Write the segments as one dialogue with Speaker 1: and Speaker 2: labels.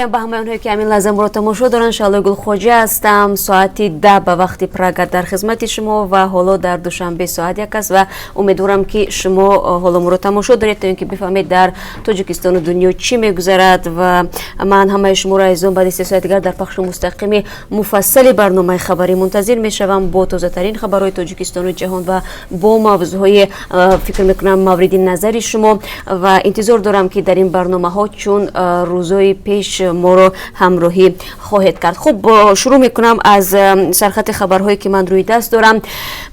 Speaker 1: به همه اونهایی که همین لحظه ما رو تماشا دارن شعله گل خوجه هستم. ساعتی 10 به وقت پراگ در خدمت شما و حالا در دوشنبه ساعت 1 است و امیدوارم که شما حالا ما رو تماشا دارید تا اینکه بفهمید در تاجیکستان و دنیا چی میگذرد و من همه شما را عزیزان بعد 3 ساعت دیگر در پخش مستقیم مفصل برنامه خبری منتظر میشوم با تازه ترین خبرهای تاجیکستان و جهان و با موضوعهای فکر میکنم مورد نظر شما و انتظار دارم که در این برنامه ها چون روزهای پیش ما رو همراهی خواهید کرد. خب شروع میکنم از سرخط خبرهایی که من روی دست دارم.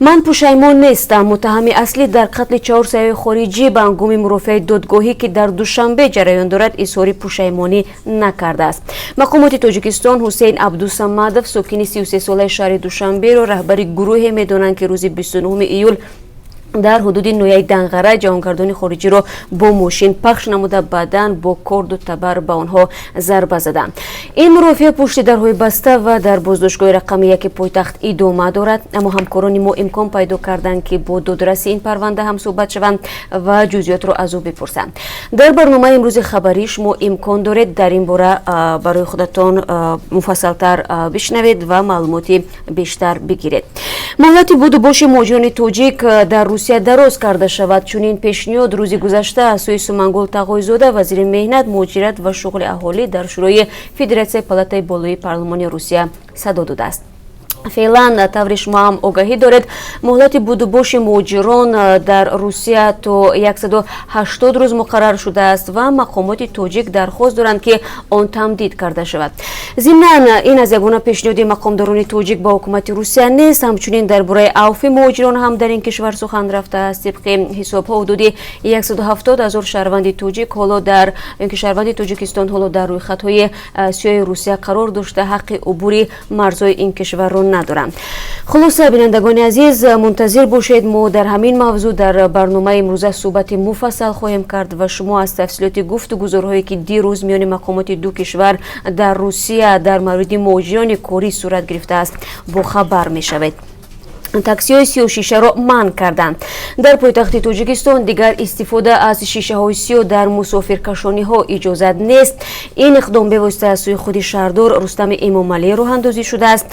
Speaker 1: من پشیمان نیستم. متهم اصلی در قتل 4 سیاه خارجی به انگام مرافع دادگاهی که در دوشنبه جریان دارد اظهار پشیمانی نکرده است. مقامات تاجیکستان حسین عبدالصمدov ساکن 33 ساله شهر دوشنبه را رهبر گروهی میدانند که روز 29 ایول در حدود نویه دنغره جهانگردان خارجی را با ماشین پخش نموده بعداً با کرد و تبر به آنها ضربه زدند. این مرافع پشت درهای بسته و در بازداشتگاه رقم 1 پایتخت ادامه دارد، اما همکاران ما امکان پیدا کردند که با دادرس این پرونده هم صحبت شوند و جزئیات را از او بپرسند. در برنامه امروز خبری شما امکان دارید در این باره برای خودتان مفصل‌تر بشنوید و معلوماتی بیشتر بگیرید. مهلت بود و باش مهاجران تاجیک در روسیه دراز کرده شود. چنین پیشنهاد روز گذشته از سوی سومنگل تقاضی‌زاده وزیر مهنت، مهاجرت و شغل اهالی در شورای فدراسیای پالاتای بالای پارلمان روسیه صدا داده است. فعلا طور شما هم آگاهی دارید مهلت بود و باش مهاجران در روسیه تا 180 روز مقرر شده است و مقامات تاجیک درخواست دارند که آن تمدید کرده شود. ضمن این از یگانه پیشنهاد مقامداران تاجیک با حکومت روسیه نیست، همچنین درباره عفو مهاجران هم در این کشور سخن رفته است. طبق حساب‌ها حدود 170,000 شهروند تاجیک حالا در این شهروند تاجیکستان حالا در روی خطهای سیاه روسیه قرار داشته حق عبور مرزهای این کشور را ندارم. خلاصه بینندگان عزیز منتظر باشید، ما در همین موضوع در برنامه امروز صحبت مفصل خواهیم کرد و شما از تفصیلات گفتگوهایی که دیروز میان مقامات دو کشور در روسیه در مورد مهاجران کاری صورت گرفته است با خبر میشوید. تاکسی های 36 را منع کردند. در پایتخت تاجیکستان دیگر استفاده از شیشه های سیاه در مسافرکشانی ها اجازت نیست. این اقدام به واسطه از سوی خود شهردار رستم امام علی راه اندازی شده است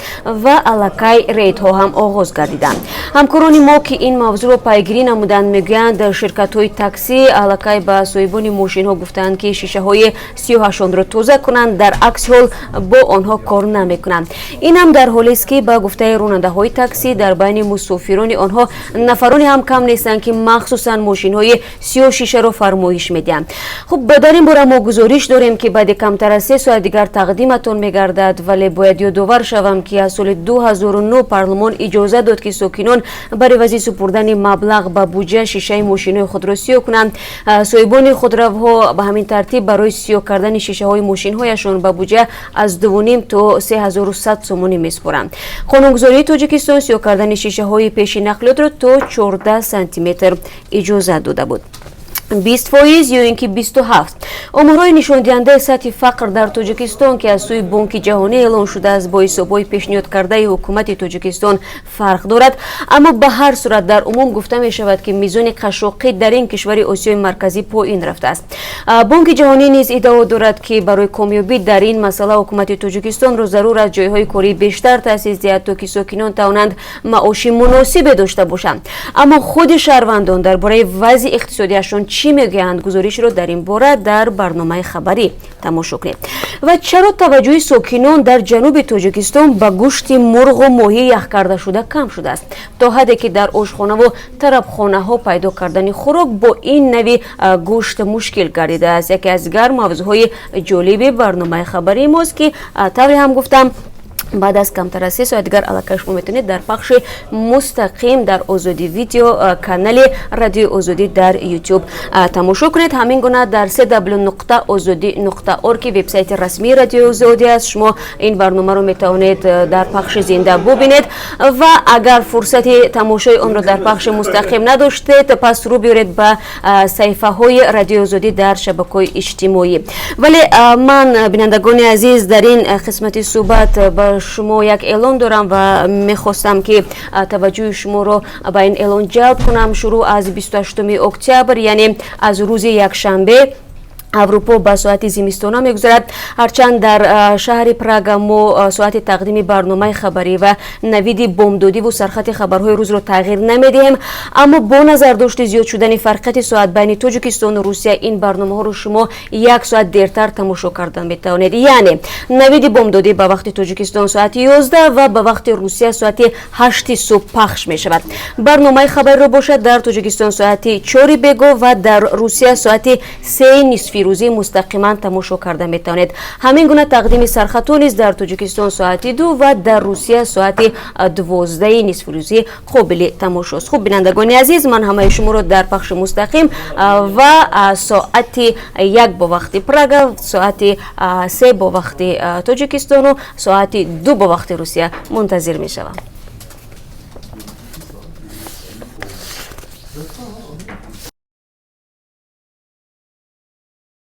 Speaker 1: و الکی ریت ها هم آغاز گردیدند. همکاران ما که این موضوع را پیگیری نمودند میگویند شرکت های تاکسی الکی به صاحبان ماشین ها گفتند که شیشه های سیاهشان را تازه کنند، در عکس حال با آنها کار نمیکنند. این هم در حالی است که به گفته راننده های تاکسی در مسافران آنها نفرانی هم کم نیستند که مخصوصا ماشین های 36 را فرمایش میدهند. خب در این باره ما گزارش داریم که بعد کمتر از 3 ساعت دیگر تقدیمتون میگردد، ولی باید یادآور شوم که از سال 2009 پارلمان اجازه داد که ساکنان برای وضع سپردن مبلغ به بودجه شیشه ماشین های خود را سیاه کنند. صاحبان خودروها به همین ترتیب برای سیاه کردن شیشه های ماشین هایشان به بودجه از 2.5 تا 3100 سومانی میسپرند. قانونگذاری تاجیکستان سیاه کردن شیشه های پیش نقلیات را تا 14 سانتی متر اجازه داده بود. 20% یا اینکه 27 آمارهای نشان دهنده سطح فقر در تاجیکستان که از سوی بانک جهانی اعلام شده است با حسابهای پیشنهاد کرده حکومت تاجیکستان فرق دارد، اما به هر صورت در عموم گفته می شود که میزان قشاقی در این کشور آسیای مرکزی پایین رفته است. بانک جهانی نیز ادعا دارد که برای کامیابی در این مسئله حکومت تاجیکستان را ضرور از جایهای کاری بیشتر تأسیس دهد تا که ساکنان توانند معاش مناسب داشته باشند. اما خود شهروندان درباره وضع اقتصادیشان چی میگویند؟ گزارش رو در این باره در برنامه خبری تماشا کنید. و چرا توجه ساکنان در جنوب تاجیکستان به گوشت مرغ و ماهی یخ کرده شده کم شده است، تا حدی که در آشخانه و طربخانه ها پیدا کردن خوراک با این نوع گوشت مشکل گردیده است. یکی از گرم موضوعهای جالب برنامه خبری ماست که طوری هم گفتم بعد از کمتر از 3 ساعت دیگر الکی شما میتونید در پخش مستقیم در آزادی ویدیو کانال رادیو آزادی در یوتیوب تماشا کنید. همین گونه در www.azadi.org که وبسایت رسمی رادیو آزادی است شما این برنامه رو میتونید در پخش زنده ببینید و اگر فرصت تماشای آن را در پخش مستقیم نداشتید پس رو بیارید به صفحه های رادیو آزادی در شبکه‌های اجتماعی. ولی من بینندگان عزیز در این قسمت صحبت با شما یک اعلان دارم و میخواستم که توجه شما رو به این اعلان جلب کنم. شروع از 28 اکتبر یعنی از روز یکشنبه аврупо ба соати зимистона мегузарад. ҳарчанд дар шаҳри Прага мо соати тақдими барномаи хабарӣ ва навиди бомдодиву сархати хабарҳои рӯзро тағйир намедиҳем, аммо бо назардошти зиёд шудани фарқияти соат байни Тоҷикистону Русия ин барномаҳоро шумо 1 соат дертар тамошо карда метавонед. яъне навиди бомдодӣ ба вақти Тоҷикистон соати 11 ва ба вақти Русия соати 8 субҳ пахш мешавад. барномаи хабариро бошад дар Тоҷикистон соати 4 бего ва дар Русия соати 3 нисфи рӯзӣ мустақиман тамошо карда метавонед. ҳамин гуна тақдими сархатҳо низ дар Тоҷикистон соати 2 ва дар Русия соати 12 нисфи рӯзӣ қобили тамошост. хуб бинандагони азиз, ман ҳамаи шуморо дар пахши мустақим ва соати 1 бо вақти Прага, соати 3 бо вақти Тоҷикистону соати 2 бо вақти Русия мунтазир мешавам.